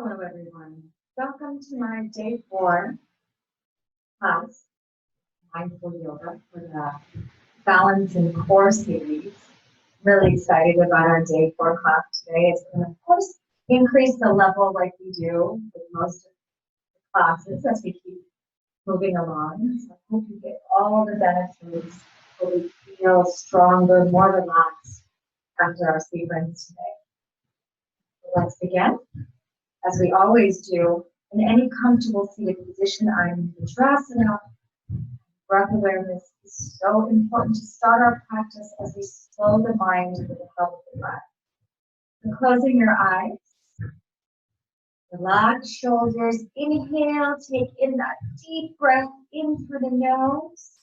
Hello, everyone. Welcome to my day 4 class, Mindful Yoga for the Balance and Core series. Really excited about our day 4 class today. It's going to, of course, increase the level like we do with most of the classes as we keep moving along. So I hope you get all the benefits, hope you feel stronger, more relaxed after our sequence today. So let's begin. As we always do, in any comfortable seated position, I'm in Vajrasana. Breath awareness is so important to start our practice as we slow the mind with the help of the breath. So closing your eyes, relax shoulders, inhale, take in that deep breath in through the nose.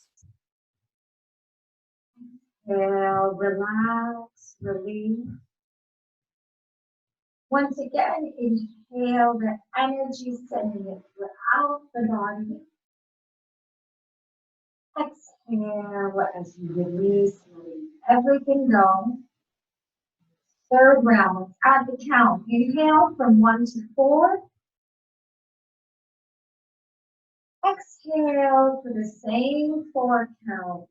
Exhale, relax, release. Once again, inhale the energy, sending it throughout the body. Exhale as you release, letting everything go. Third round, let's add the count. Inhale from 1 to 4. Exhale for the same 4 counts.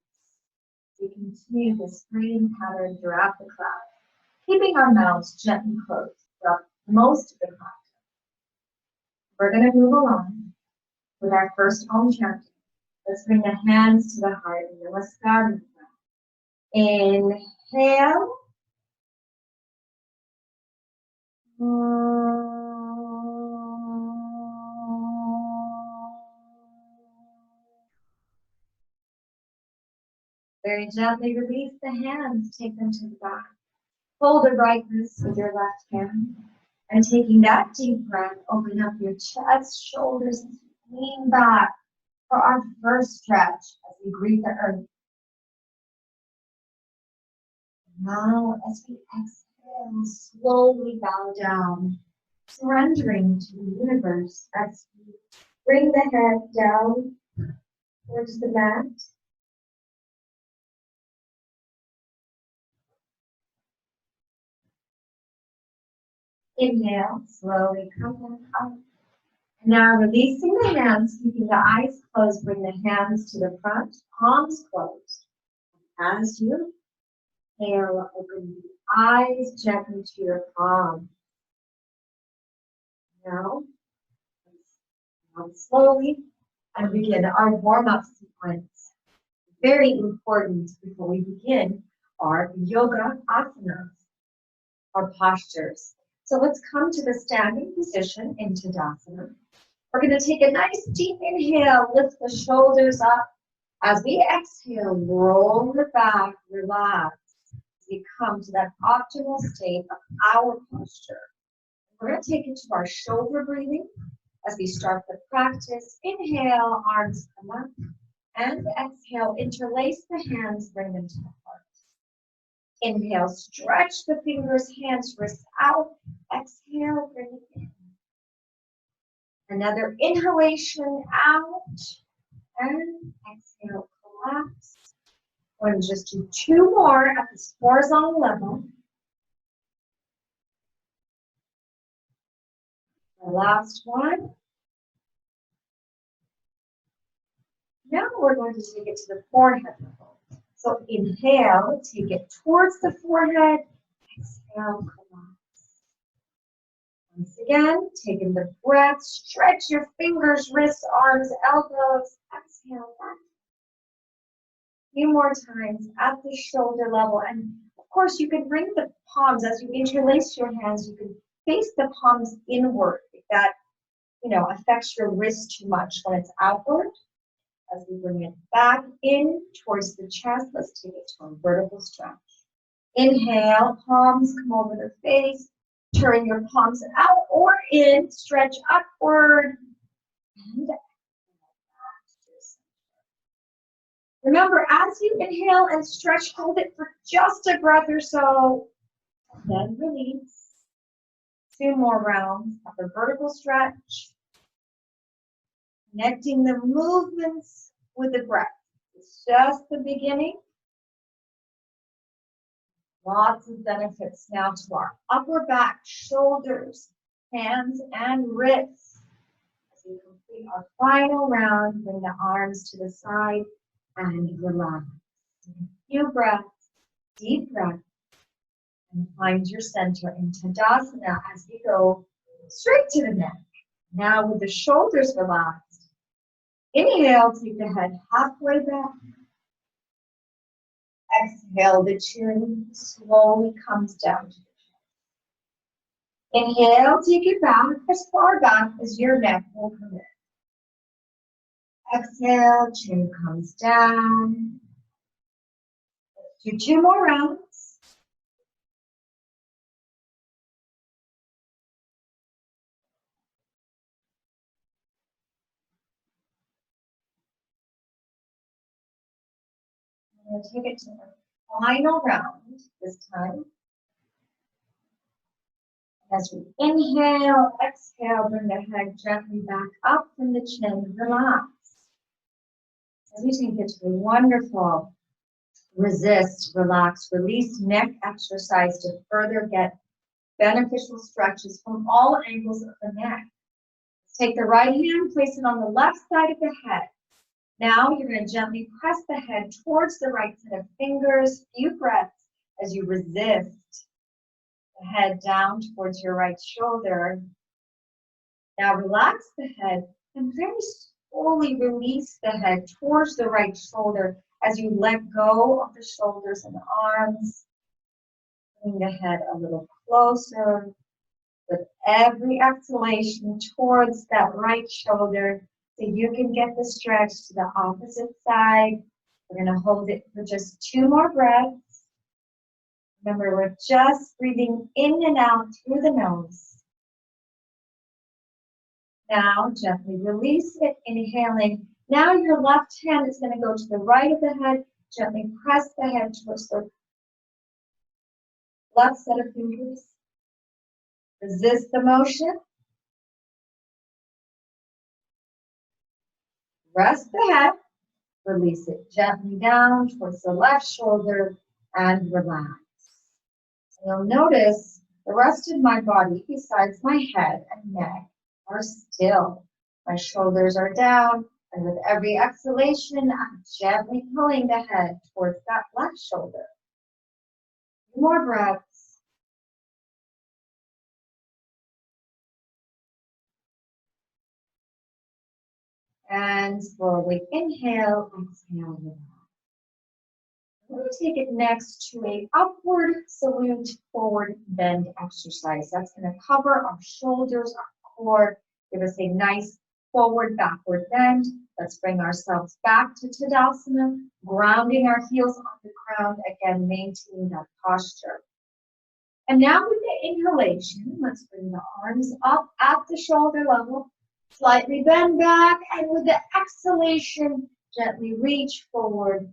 We continue this breathing pattern throughout the class, keeping our mouths gently closed throughout most of the class. We're going to move along with our first Om chanting. Let's bring the hands to the heart and Namaskar. Inhale. Very gently release the hands, take them to the back. Hold the right wrist with your left hand. And taking that deep breath, open up your chest, shoulders, and lean back for our first stretch as we greet the earth. Now, as we exhale, slowly bow down, surrendering to the universe as we bring the head down towards the mat. Inhale, slowly come back up. Now releasing the hands, keeping the eyes closed, bring the hands to the front, palms closed. As you inhale, open the eyes gently to your palms. Now, slowly and begin our warm-up sequence. Very important before we begin our yoga asanas, our postures. So let's come to the standing position in Tadasana. We're going to take a nice deep inhale, lift the shoulders up. As we exhale, roll it back, relax. As we come to that optimal state of our posture. We're going to take it to our shoulder breathing as we start the practice. Inhale, arms come up. And exhale, interlace the hands, bring them to the heart. Inhale, stretch the fingers, hands, wrists out. Exhale, bring it in. Another inhalation out. And exhale, collapse. We're going to just do 2 more at this horizontal level. The last one. Now we're going to take it to the forehead level. So inhale, take it towards the forehead. Exhale, collapse. Once again, take in the breath, stretch your fingers, wrists, arms, elbows. Exhale back. A few more times at the shoulder level. And of course, you can bring the palms, as you interlace your hands, you can face the palms inward if that, affects your wrist too much when it's outward. As we bring it back in towards the chest, let's take it to a vertical stretch. Inhale, palms come over the face. Turn your palms out or in, stretch upward. And remember, as you inhale and stretch, hold it for just a breath or so. Then release. 2 more rounds of the vertical stretch. Connecting the movements with the breath. It's just the beginning. Lots of benefits now to our upper back, shoulders, hands and wrists. As we complete our final round, bring the arms to the side and relax. A few breaths, deep breaths, and find your center in Tadasana as we go straight to the neck. Now with the shoulders relaxed, inhale, take the head halfway back. Exhale, the chin slowly comes down to the chest. Inhale, take it back as far back as your neck will permit. Exhale, chin comes down. Do 2 more rounds. I'm going to take it to the final round this time. As we inhale, exhale, bring the head gently back up from the chin, relax. As we take it to the wonderful resist, relax, release neck exercise to further get beneficial stretches from all angles of the neck. Take the right hand, place it on the left side of the head. Now you're going to gently press the head towards the right set of fingers. Few breaths as you resist the head down towards your right shoulder. Now relax the head and very slowly release the head towards the right shoulder as you let go of the shoulders and arms. Bring the head a little closer with every exhalation towards that right shoulder so you can get the stretch to the opposite side. We're going to hold it for just 2 more breaths. Remember, we're just breathing in and out through the nose. Now, gently release it, inhaling. Now your left hand is going to go to the right of the head. Gently press the head towards the left set of fingers. Resist the motion. Rest the head. Release it gently down towards the left shoulder and relax. You'll notice the rest of my body, besides my head and neck, are still. My shoulders are down, and with every exhalation, I'm gently pulling the head towards that left shoulder. 2 more breaths. And slowly inhale, exhale, relax. I'm going to take it next to a upward salute forward bend exercise. That's going to cover our shoulders, our core, give us a nice forward backward bend. Let's bring ourselves back to Tadasana, grounding our heels on the ground, again maintaining that posture. And now with the inhalation, let's bring the arms up at the shoulder level, slightly bend back, and with the exhalation, gently reach forward.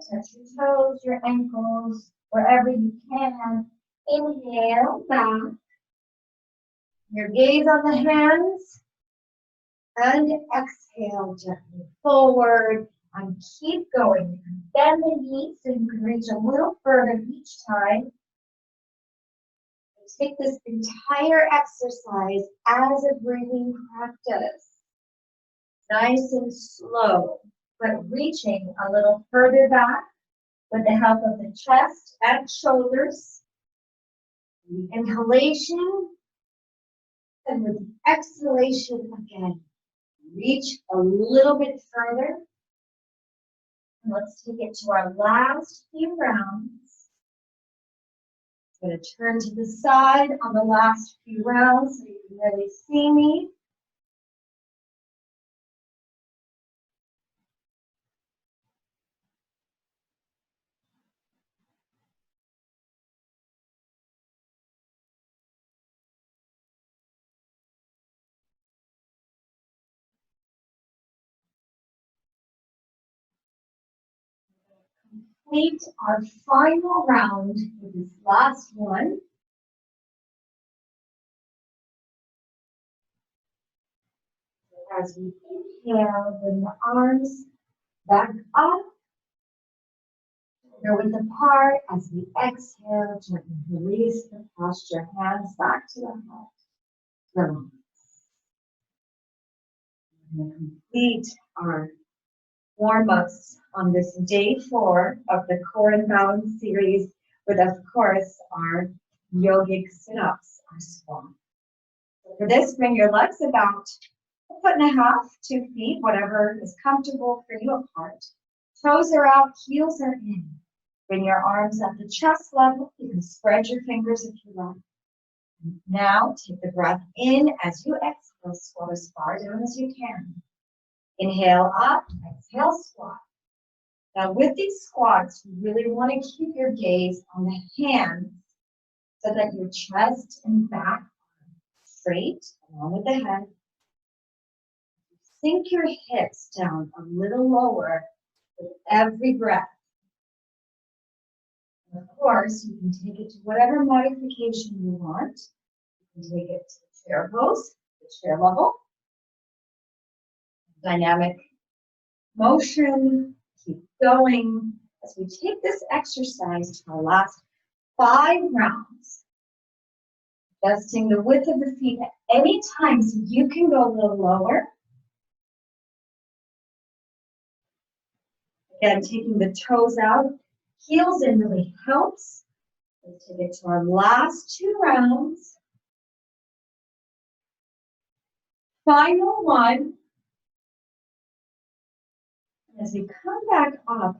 Touch your toes, your ankles, wherever you can. Inhale back. Your gaze on the hands. And exhale gently forward. And keep going. Bend the knees so you can reach a little further each time. Take this entire exercise as a breathing practice. Nice and slow, but reaching a little further back with the help of the chest and shoulders. The inhalation, and with the exhalation again, reach a little bit further. And let's take it to our last few rounds. I'm going to turn to the side on the last few rounds so you can really see me. Complete our final round with this last one. As we inhale, bring the arms back up, shoulder width apart. As we exhale, gently release the posture, hands back to the heart. relax. We're going to complete our warm-ups on this day 4 of the Core and Balance series with, of course, our yogic sit-ups, our squat. So for this, bring your legs about 1.5 feet, 2 feet, whatever is comfortable for you apart. Toes are out, heels are in. Bring your arms at the chest level. You can spread your fingers if you like. Now, take the breath in as you exhale, squat as far down as you can. Inhale up, exhale, squat. Now, with these squats, you really want to keep your gaze on the hands so that your chest and back are straight along with the head. Sink your hips down a little lower with every breath. And of course, you can take it to whatever modification you want. You can take it to the chair pose, the chair level. Dynamic motion, keep going as we take this exercise to our last 5 rounds. Adjusting the width of the feet at any time so you can go a little lower. Again, taking the toes out, heels in really helps. Let's take it to our last 2 rounds. Final one. As we come back up,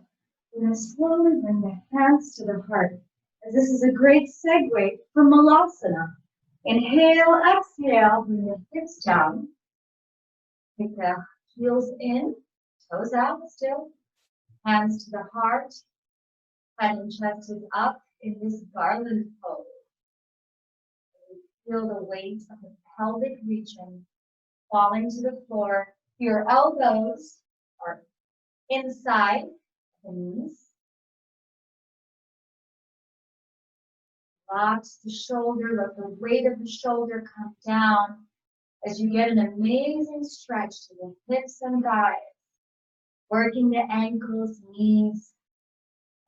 we're going to slowly bring the hands to the heart, as this is a great segue for Malasana. Inhale, exhale, bring the hips down. Take the heels in, toes out still. Hands to the heart, head and chest is up in this garland pose. Feel the weight of the pelvic region falling to the floor. Your elbows are inside the knees. Relax the shoulder, let the weight of the shoulder come down as you get an amazing stretch to the hips and thighs. Working the ankles, knees,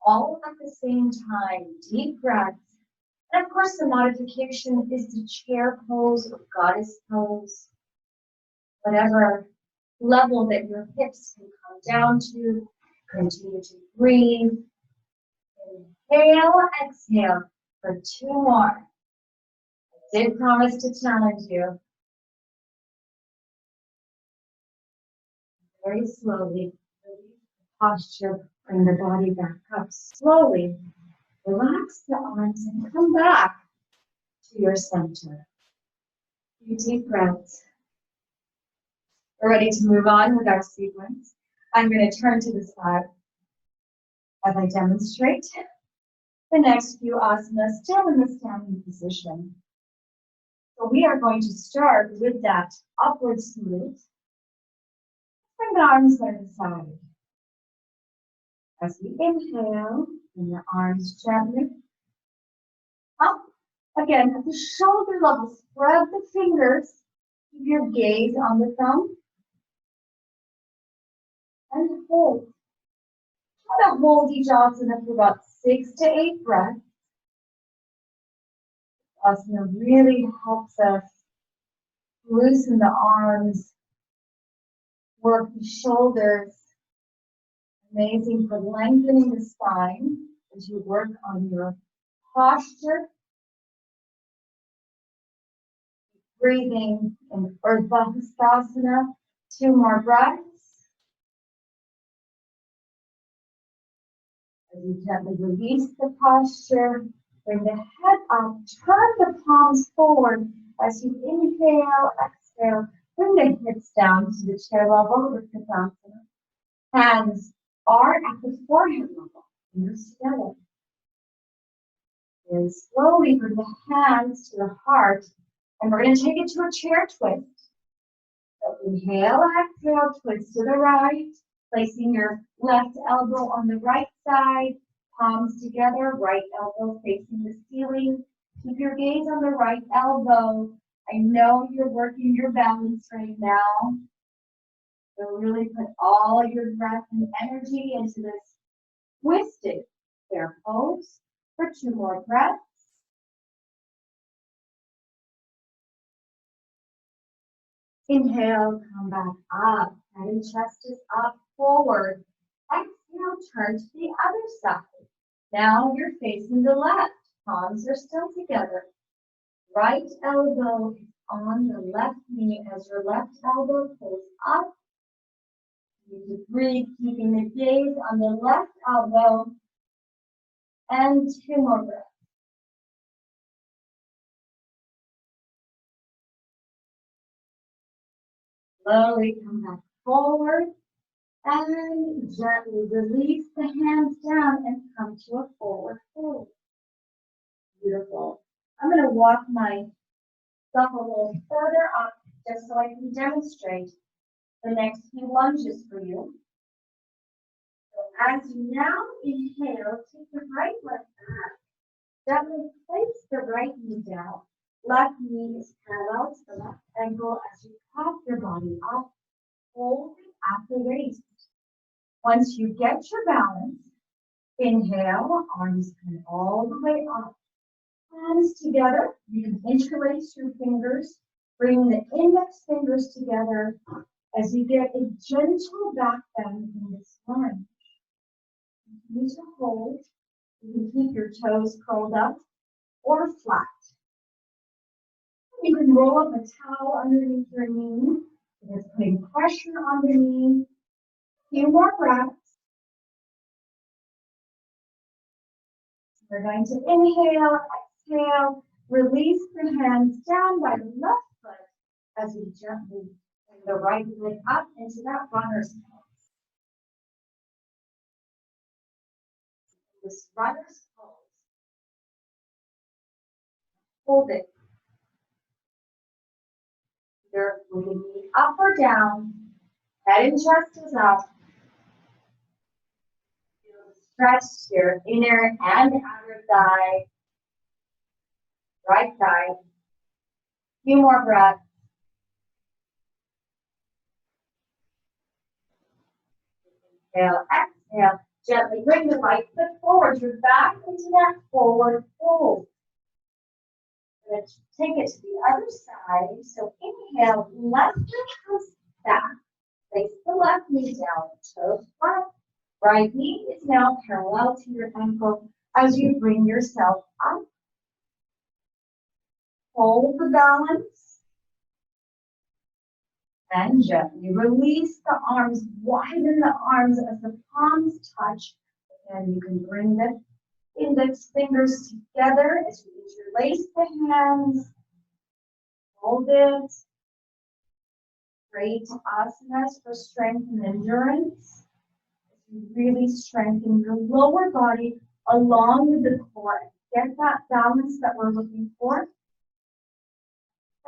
all at the same time. Deep breaths. And of course, the modification is the chair pose or goddess pose. Whatever level that your hips can come down to, continue to breathe. Inhale, exhale for 2 more. I did promise to challenge you. Very slowly. Posture, bring the body back up slowly. Relax the arms and come back to your center. Few deep breaths. We're ready to move on with our sequence. I'm going to turn to the side as I demonstrate the next few asanas, still in the standing position. So we are going to start with that upward salute. Bring the arms by the side. As we inhale, bring the arms gently up. Again, at the shoulder level, spread the fingers. Keep your gaze on the thumb. And hold. Try to hold each asana for about 6 to 8 breaths. Asana really helps us loosen the arms, work the shoulders. Amazing for lengthening the spine as you work on your posture. Breathing in Urdhva Hastasana. 2 more breaths. As you gently release the posture, bring the head up, turn the palms forward as you inhale, exhale. Bring the hips down to the chair level with Uttanasana. Hands are at the forehead level, fingers together. Very slowly bring the hands to the heart, and we're going to take it to a chair twist. So inhale, exhale, twist to the right, placing your left elbow on the right side, palms together, right elbow facing the ceiling. Keep your gaze on the right elbow. I know you're working your balance right now. So really put all your breath and energy into this twisted chair pose for 2 more breaths. Inhale, come back up. Head and chest is up, forward. Exhale, turn to the other side. Now you're facing the left. Palms are still together. Right elbow is on the left knee as your left elbow pulls up. You breathe, keeping the gaze on the left elbow. And 2 more breaths. Slowly come back forward and gently release the hands down and come to a forward fold. Beautiful. I'm going to walk myself a little further up just so I can demonstrate the next few lunges for you. So as you now inhale, take the right leg back. Gently place the right knee down. Left knee is parallel to the left ankle as you prop your body up, holding at the waist. Once you get your balance, inhale, arms come all the way up. Hands together, you can interlace your fingers, bring the index fingers together as you get a gentle back bend in this lunge. Continue to hold. You can keep your toes curled up or flat. You can roll up a towel underneath your knee. Just putting pressure on the knee. A few more breaths. We're going to inhale, exhale, release the hands down by the left foot as we gently bring the right leg up into that runner's pose. This runner's pose. Hold it. Either with the knee up or down, head and chest is up. Stretch your inner and outer thigh, right side. A few more breaths. Inhale, exhale. Gently bring the right foot forward. You're back into that forward fold. Let's take it to the other side. So inhale, left foot comes back. Place the left knee down, toes flat. Right knee is now parallel to your ankle as you bring yourself up. Hold the balance. And gently release the arms, widen the arms as the palms touch. And you can bring the index fingers together as you interlace the hands. Hold it. Great asanas for strength and endurance. You really strengthen your lower body along with the core. Get that balance that we're looking for.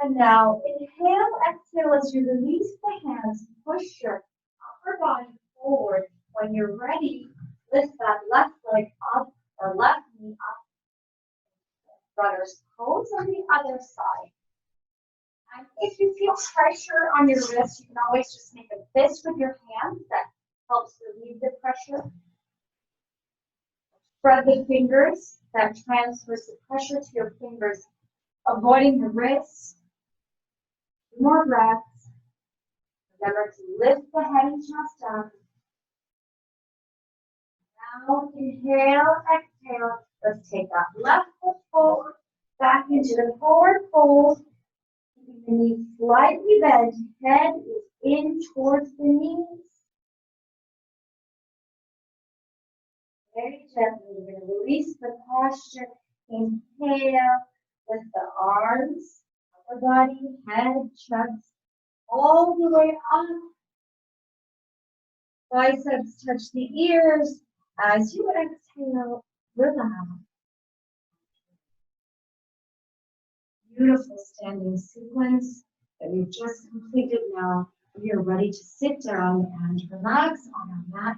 And now inhale, exhale as you release the hands. Push your upper body forward. When you're ready, lift that left leg up or left knee up. Runner's pose on the other side. And if you feel pressure on your wrist, you can always just make a fist with your hands. That helps relieve the pressure. Spread the fingers. That transfers the pressure to your fingers, avoiding the wrists. More breaths. Remember to lift the head and chest up. Now inhale, exhale. Let's take that left foot forward, back into the forward fold. Keeping the knees slightly bent. Head is in towards the knees. Very gently, we're going to release the posture. Inhale, lift the arms, upper body, head, chest, all the way up. Biceps touch the ears. As you exhale, relax. Beautiful standing sequence that we've just completed now. We are ready to sit down and relax on our mat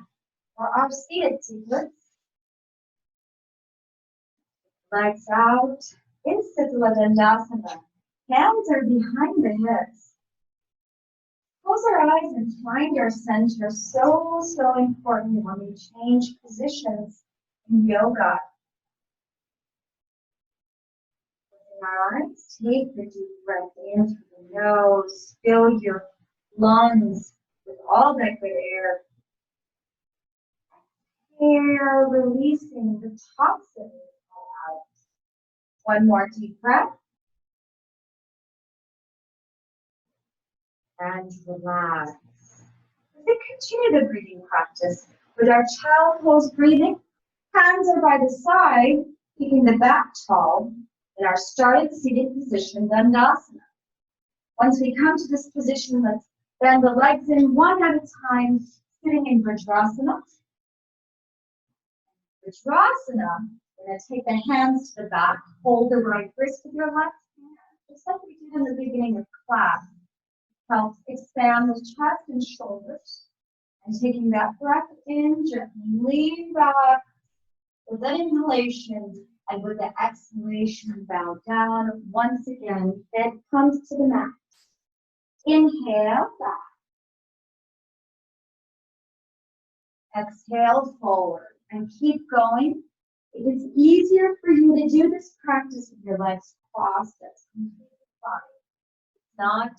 for our seated sequence. Legs out in Sthula Dandasana. Hands are behind the hips. Close our eyes and find our center. So important when we change positions in yoga. And take the deep breath in through the nose. Fill your lungs with all that good air. Air releasing the toxins out. One more deep breath. And relax. We continue the breathing practice with our child pose breathing. Hands are by the side, keeping the back tall in our started seated position, Dandasana. Once we come to this position, let's bend the legs in one at a time, sitting in Vajrasana. Vajrasana, we're going to take the hands to the back, hold the right wrist with your left hand, just like we did in the beginning of class. Helps expand the chest and shoulders. And taking that breath in, gently lean back with that inhalation, and with the exhalation, bow down. Once again, head comes to the mat. Inhale back. Exhale forward. And keep going. If it's easier for you to do this practice with your legs crossed, that's completely fine. It's not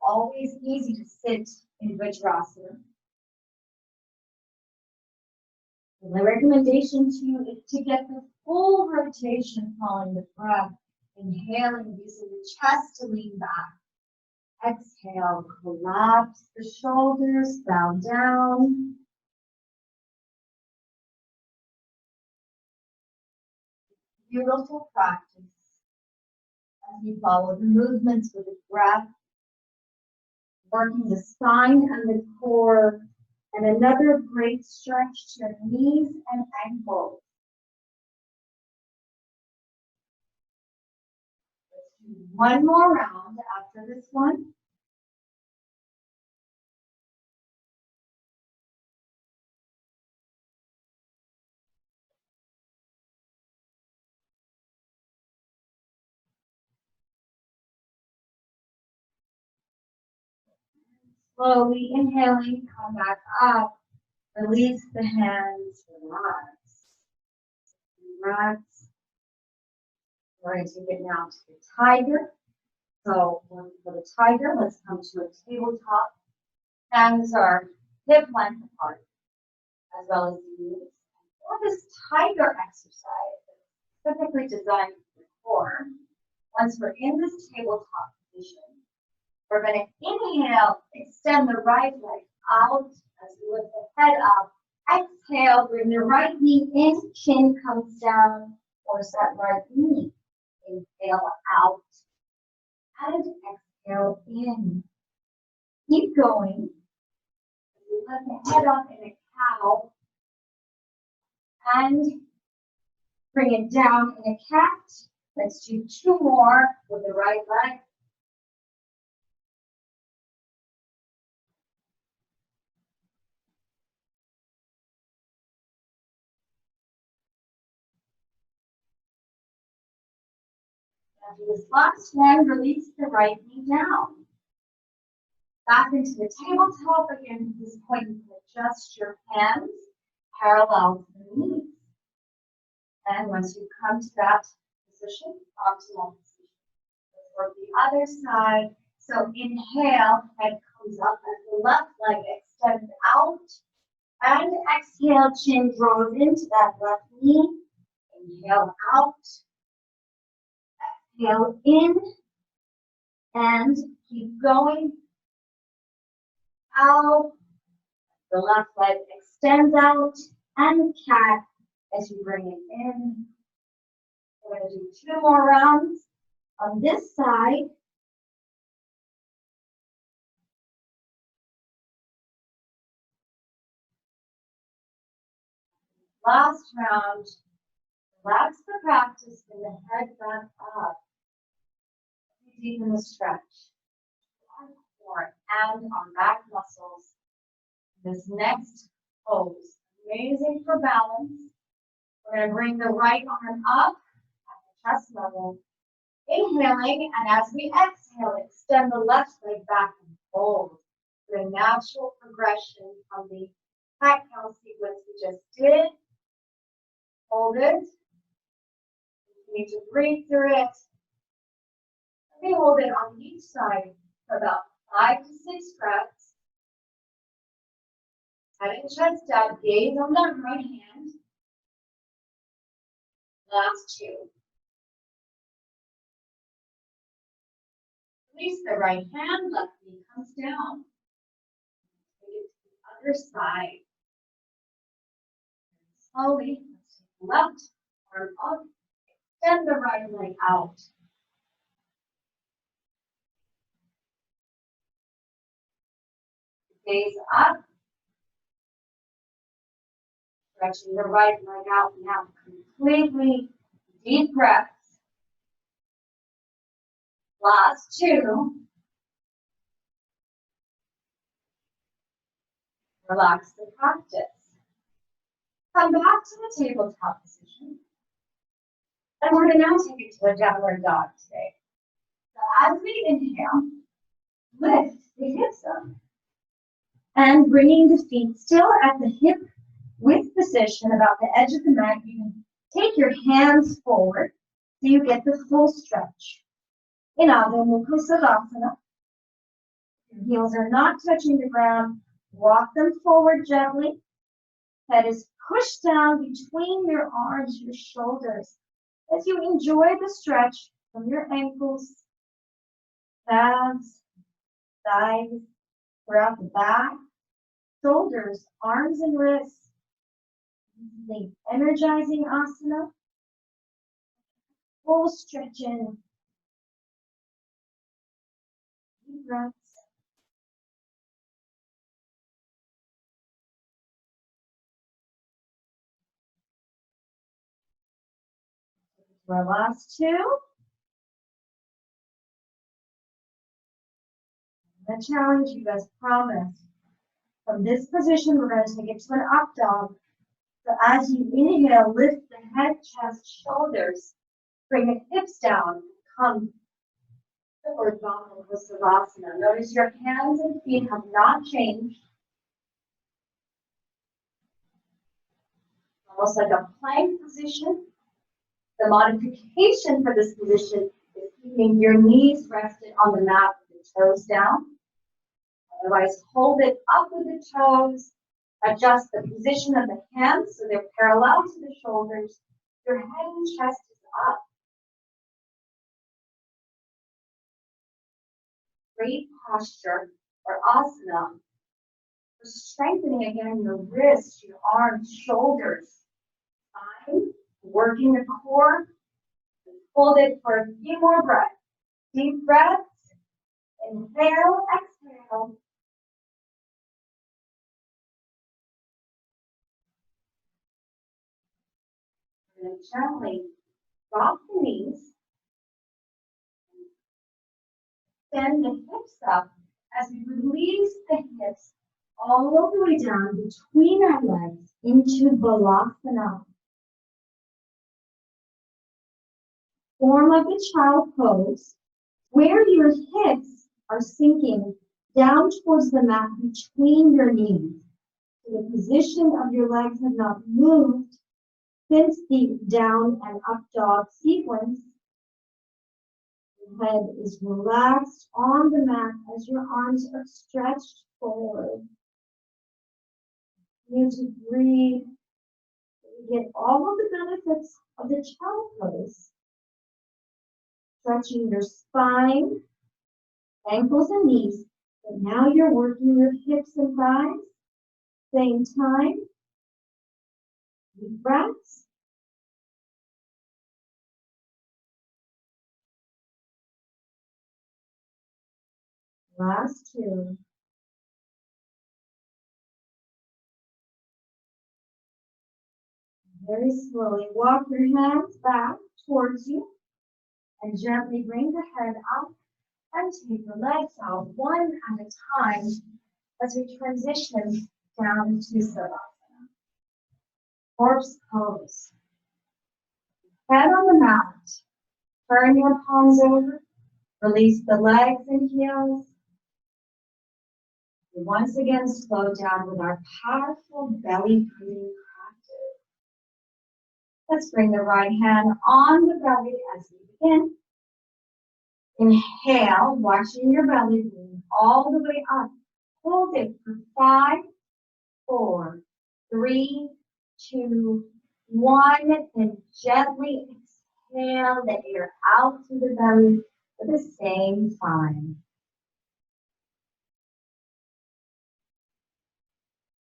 always easy to sit in Vajrasana. My recommendation to you is to get the full rotation following the breath. Inhaling, using the chest to lean back. Exhale, collapse the shoulders, bow down. Beautiful practice as you follow the movements with the breath, working the spine and the core. And another great stretch to your knees and ankles. Let's do one more round after this one. Slowly inhaling, come back up. Release the hands, relax. Relax. We're going to take it now to the tiger. So for the tiger, let's come to a tabletop. Hands are hip length apart, as well as the knees. For this tiger exercise, specifically designed for the core, once we're in this tabletop position, we're going to inhale, extend the right leg out as we lift the head up. Exhale, bring the right knee in, chin comes down, or that right knee. Inhale out and exhale in. Keep going. We lift the head up in a cow and bring it down in a cat. Let's do two more with the right leg. After this last one, release the right knee down. Back into the tabletop. Again, at this point, you can adjust your hands parallel to the knees. And once you come to that position, optimal position, let's work the other side. So inhale, head comes up as the left leg extends out. And exhale, chin draws into that left knee. Inhale out. Exhale in. And keep going. Out. The left leg extends out. And cat as you bring it in. We're going to do two more rounds on this side. Last round, relax the practice and the head back up. Deepen the stretch. Our core and our back muscles. This next pose, amazing for balance. We're going to bring the right arm up at the chest level. Inhaling, and as we exhale, extend the left leg back and fold. The natural progression from the cat-cow sequence we just did. Hold it. Continue to breathe through it. We hold it on each side for about 5 to 6 breaths. Head and chest up, gaze on that right hand. Last 2. Release the right hand, left knee comes down. Take it to the other side. Slowly, let's take the left arm up, extend the right leg out. Gaze up. Stretching the right leg out now completely. Deep breaths. Last 2. Relax the practice. Come back to the tabletop position. And we're going to now take it to a downward dog today. So as we inhale, lift the hips up. And bringing the feet still at the hip width position about the edge of the mat, you can take your hands forward so you get the full stretch. In Adho Mukha Savasana, your heels are not touching the ground. Walk them forward gently. Head is pushed down between your arms, your shoulders, as you enjoy the stretch from your ankles, calves, thighs, throughout the back, shoulders, arms, and wrists. The energizing asana. Full stretching. Deep breaths. Our last 2. I'm going to challenge you as promised. From this position, we're going to take it to an up dog. So as you inhale, lift the head, chest, shoulders. Bring the hips down. Come to Urdhva Mukha Savasana. Notice your hands and feet have not changed. Almost like a plank position. The modification for this position is keeping your knees rested on the mat with the toes down. Otherwise, hold it up with the toes. Adjust the position of the hands so they're parallel to the shoulders. Your head and chest is up. Great posture or asana for strengthening again your wrists, your arms, shoulders, spine. Working the core. Hold it for a few more breaths. Deep breaths. Inhale, exhale. And gently drop the knees. Extend the hips up as we release the hips all the way down between our legs into Balasana. Form of the child pose, where your hips are sinking down towards the mat between your knees. So the position of your legs have not moved since the down and up dog sequence. Your head is relaxed on the mat as your arms are stretched forward. Continue to breathe. You get all of the benefits of the child pose. Stretching your spine, ankles and knees, but now you're working your hips and thighs. Same time. Deep breaths. Last 2. Very slowly walk your hands back towards you and gently bring the head up and take the legs out one at a time as we transition down to Savasana. Corpse pose. Head on the mat. Turn your palms over. Release the legs and heels. We once again slow down with our powerful belly breathing practice. Let's bring the right hand on the belly as we begin. Inhale, watching your belly move all the way up. Hold it for 5, 4, 3, 2, 1, and gently exhale the air out through the belly at the same time.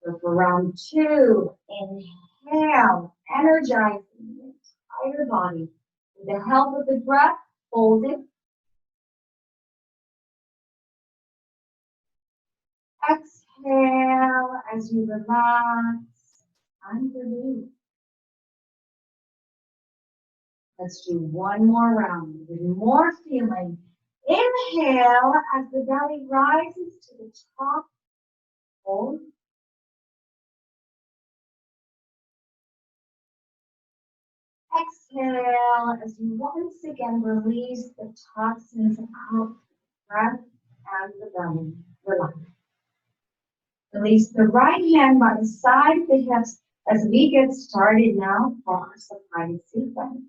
So for round 2, inhale, energizing the entire body. With the help of the breath, hold it. Exhale as you relax and release. Let's do one more round with more feeling. Inhale as the belly rises to the top. Hold. Exhale as you once again release the toxins out of the breath and the belly. Relax. Release the right hand by the side of the hips as we get started now for our supine sequence.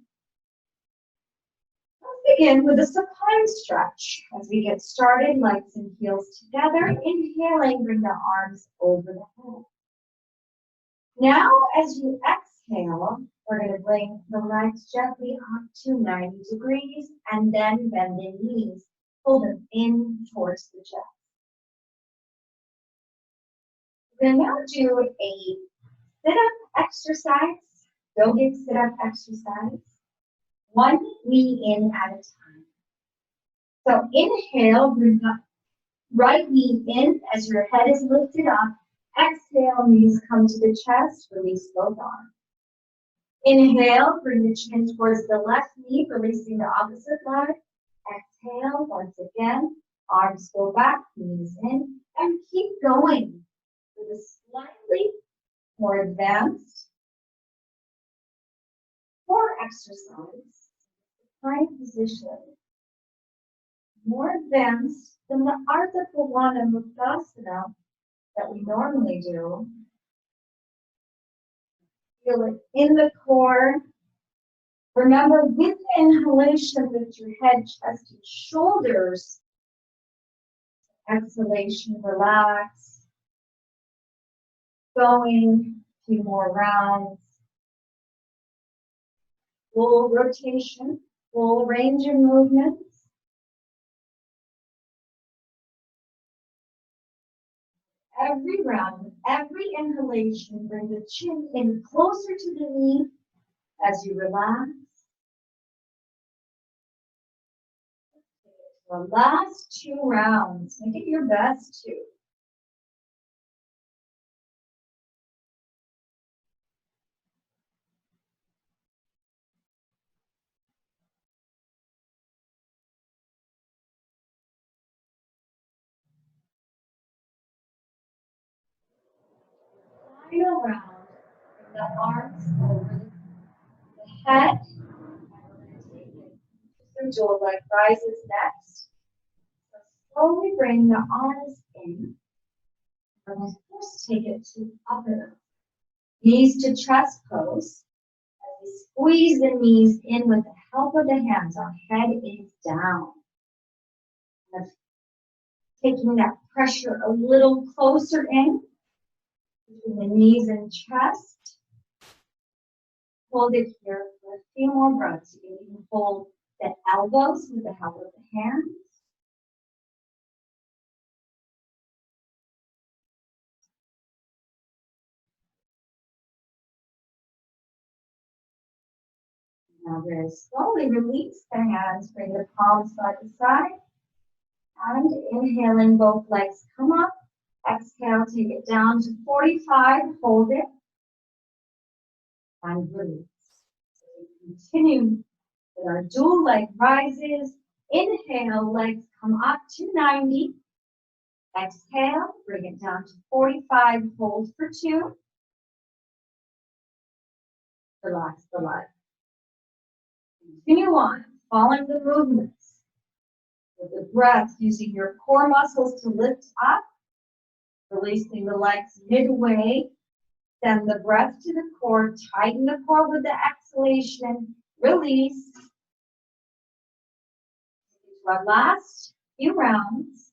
Let's begin with a supine stretch. As we get started, legs and heels together. Inhaling, bring the arms over the head. Now, as you exhale, we're going to bring the legs gently up to 90 degrees and then bend the knees. Pull them in towards the chest. We're going to now do a sit-up exercise, yogic sit-up exercise. One knee in at a time. So inhale, bring the right knee in as your head is lifted up. Exhale, knees come to the chest, release both arms. Inhale, bring the chin towards the left knee, releasing the opposite leg. Exhale, once again, arms go back, knees in, and keep going with a slightly more advanced core exercise. Supine position. More advanced than the Ardha Purana Muktasana that we normally do. Feel it in the core. Remember, with inhalation, lift your head, chest, and shoulders. Exhalation, relax. Going a few more rounds. Full rotation, full range of movements. Every round, every inhalation, bring the chin in closer to the knee as you relax. The last 2 rounds, make it your best 2. Final round, bring the arms over the head. The jaw leg rises next. So slowly bring the arms in. And we'll first take it to up and up. Knees to chest pose. As we squeeze the knees in with the help of the hands, our head is down. And taking that pressure a little closer in between the knees and chest. Hold it here for a few more breaths. You can even hold the elbows with the help of the hands. Now very slowly release the hands, bring the palms side to side. And inhaling, both legs come up. Exhale, take it down to 45, hold it. And release. So we continue with our dual leg rises. Inhale, legs come up to 90. Exhale, bring it down to 45, hold for 2. Relax the leg. Continue on, following the movements. With the breath, using your core muscles to lift up, releasing the legs midway. Send the breath to the core, tighten the core with the exhalation, release. our last few rounds.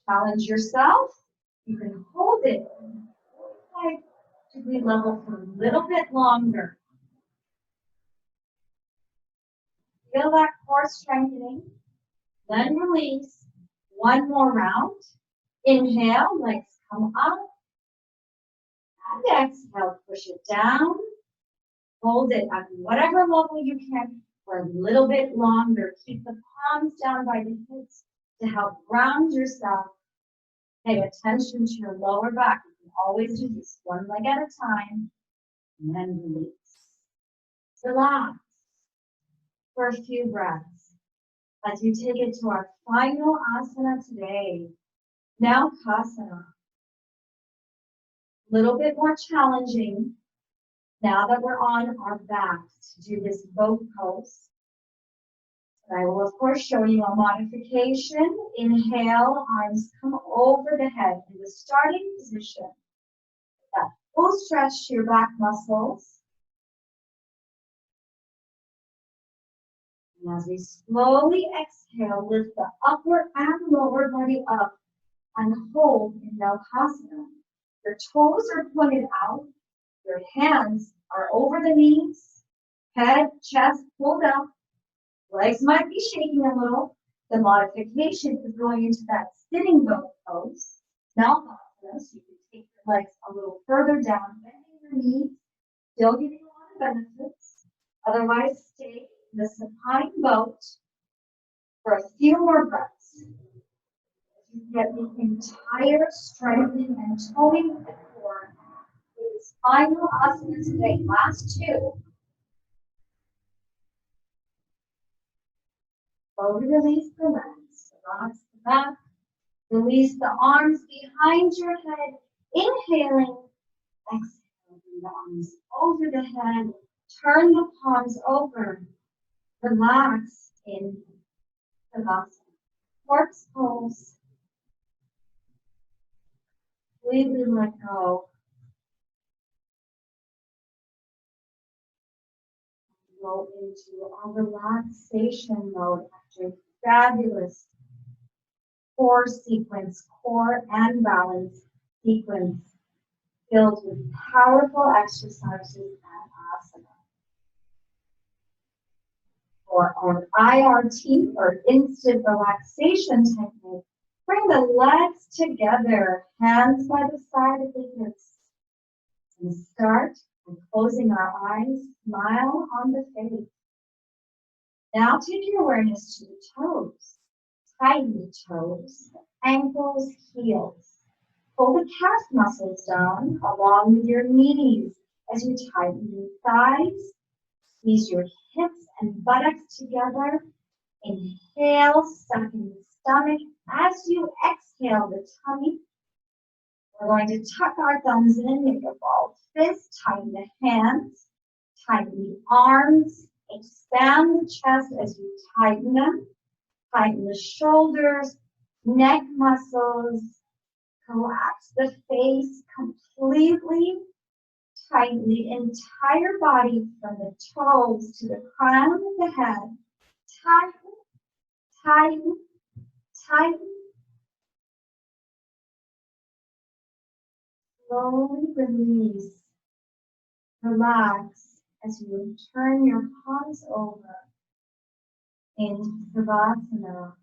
Challenge yourself. You can hold it 45-degree level for a little bit longer. Feel that core strengthening. Then release. One more round. Inhale, legs come up. And exhale, push it down. Hold it at whatever level you can for a little bit longer. Keep the palms down by the hips to help ground yourself. Pay attention to your lower back. You can always do this one leg at a time. And then release. Relax for a few breaths as you take it to our final asana today, Naukasana. A little bit more challenging now that we're on our backs to do this boat pose. And I will, of course, show you a modification. Inhale, arms come over the head in the starting position. That full stretch to your back muscles. And as we slowly exhale, lift the upper and lower body up and hold in Naukasana. Your toes are pointed out. Your hands are over the knees. Head, chest pulled up. Legs might be shaking a little. The modification is going into that sitting boat pose. Naukasana, so you can take your legs a little further down, bending your knees, still giving a lot of benefits. Otherwise, stay in the supine boat for a few more breaths. You get the entire strengthening and toning of the core. This final asana today, last two. Slowly release the legs, relax the back, release the arms behind your head, inhaling, exhaling the arms over the head, turn the palms over, relax in Savasana. Corpse pose. Completely let go. Go into a relaxation mode after a fabulous core sequence, core and balance sequence filled with powerful exercises and asana. For our IRT or instant relaxation technique, bring the legs together, hands by the side of the hips, and start by closing our eyes, smile on the face. Now take your awareness to the toes. Tighten the toes, ankles, heels. Pull the calf muscles down along with your knees as you tighten your thighs. Squeeze your hips and buttocks together. Inhale, suck in the stomach. As you exhale the tummy, we're going to tuck our thumbs in, make a ball fist, tighten the hands, tighten the arms, expand the chest as you tighten them, tighten the shoulders, neck muscles, collapse the face completely, tighten the entire body from the toes to the crown of the head, tighten, tighten, tighten. Slowly release, relax as you turn your palms over into Savasana,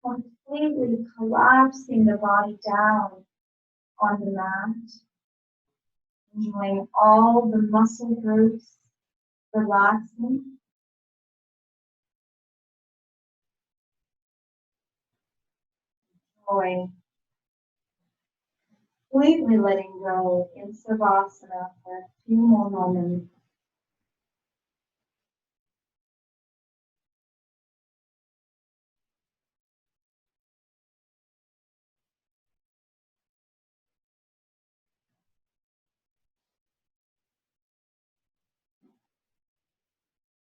completely collapsing the body down on the mat, enjoying all the muscle groups relaxing. Enjoying completely letting go in Savasana for a few more moments.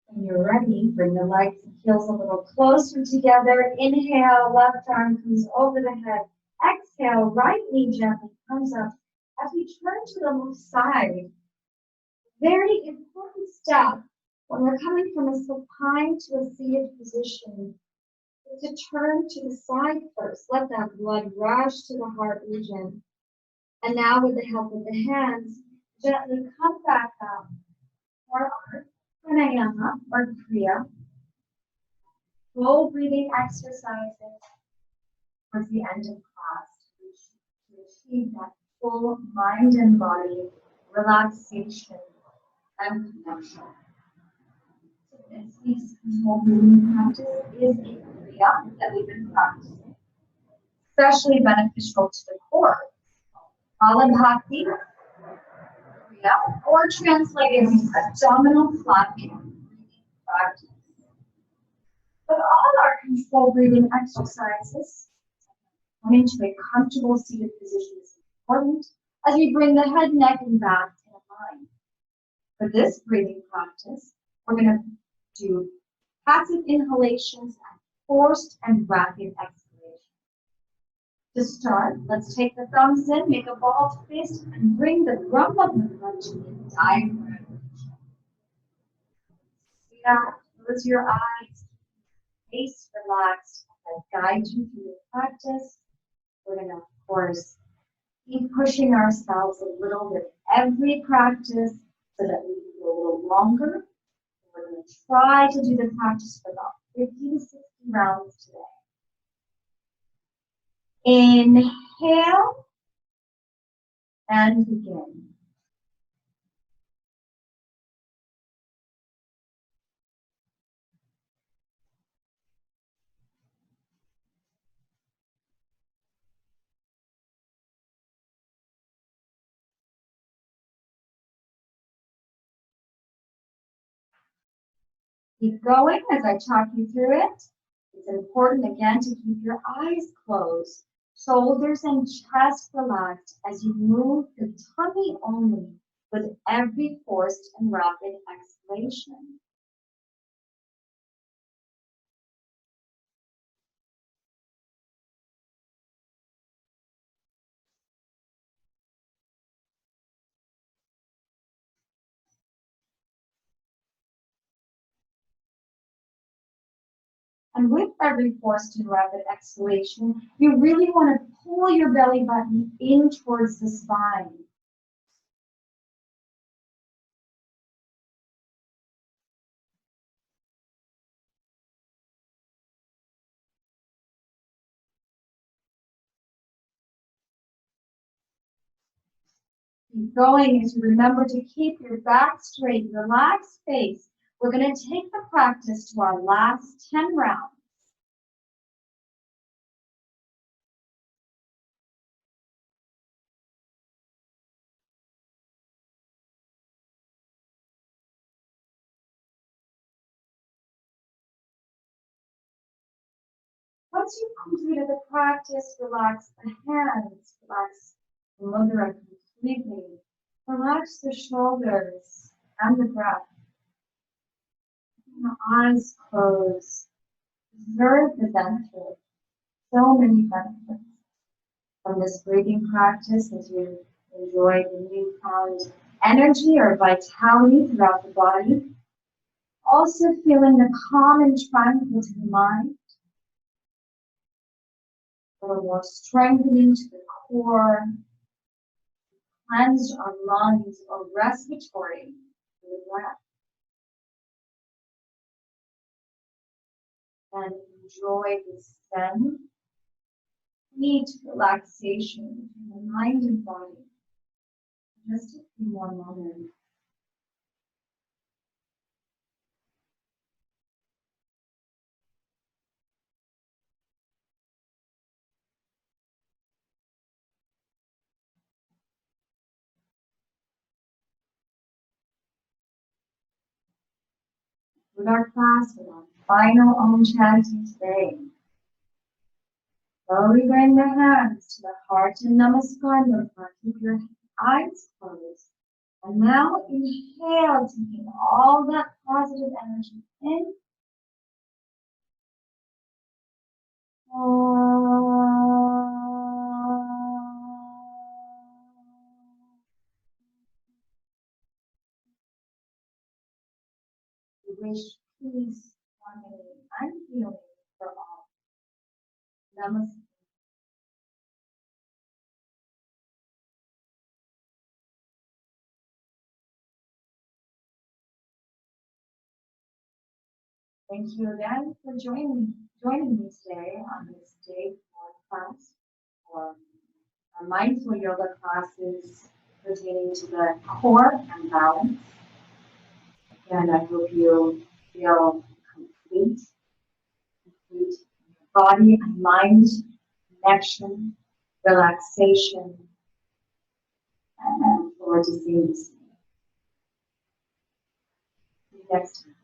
When you're ready, bring the legs and heels a little closer together. Inhale, left arm comes over the head. Exhale, right knee gently comes up. As we turn to the left side, Very important step when we're coming from a supine to a seated position is to turn to the side first. Let that blood rush to the heart region. And now with the help of the hands, gently come back up for our pranayama or kriya. Slow breathing exercises towards the end of class to achieve that full mind and body relaxation and connection. So this week's control breathing practice is a kriya that we've been practicing, especially beneficial to the core. Alabhakti kriya, or translated as abdominal flapping breathing practice. But all our control breathing exercises, coming to a comfortable seated position is important as we bring the head, neck, and back in line. For this breathing practice, we're going to do passive inhalations and forced and rapid exhalations. To start, let's take the thumbs in, make a ball fist, and bring the Brahma Mudra to the diaphragm. Close your eyes, face relaxed, and guide you through the practice. We're going to, of course, keep pushing ourselves a little with every practice so that we can go a little longer. We're going to try to do the practice for about 50 to 60 rounds today. Inhale and begin. Keep going as I talk you through it. It's important again to keep your eyes closed, shoulders and chest relaxed as you move the tummy only with every forced and rapid exhalation. And with every forced and rapid exhalation, you really want to pull your belly button in towards the spine. Keep going as you remember to keep your back straight, relaxed face. We're going to take the practice to our last 10 rounds. Once you've completed the practice, relax the hands, relax the mudra completely. Relax the shoulders and the breath. The eyes closed. Observe the benefit. So many benefits from this breathing practice as you enjoy the newfound energy or vitality throughout the body. Also feeling the calm and tranquil to the mind. A little more strengthening to the core. Cleanse our lungs or respiratory through the breath. And enjoy the steady, complete relaxation in the mind and body. Just a few more moments. With our class, with our final Om chanting today. Slowly bring the hands to the heart and Namaskar Mudra. Keep your eyes closed. And now inhale, taking all that positive energy in. wish peace, harmony, and healing for all. Namaste. Thank you again for joining me today on this day 4 class for our mindful yoga classes pertaining to the core and balance. And I hope you feel complete in your body and mind connection, relaxation, and I look forward to seeing you soon. See you next time.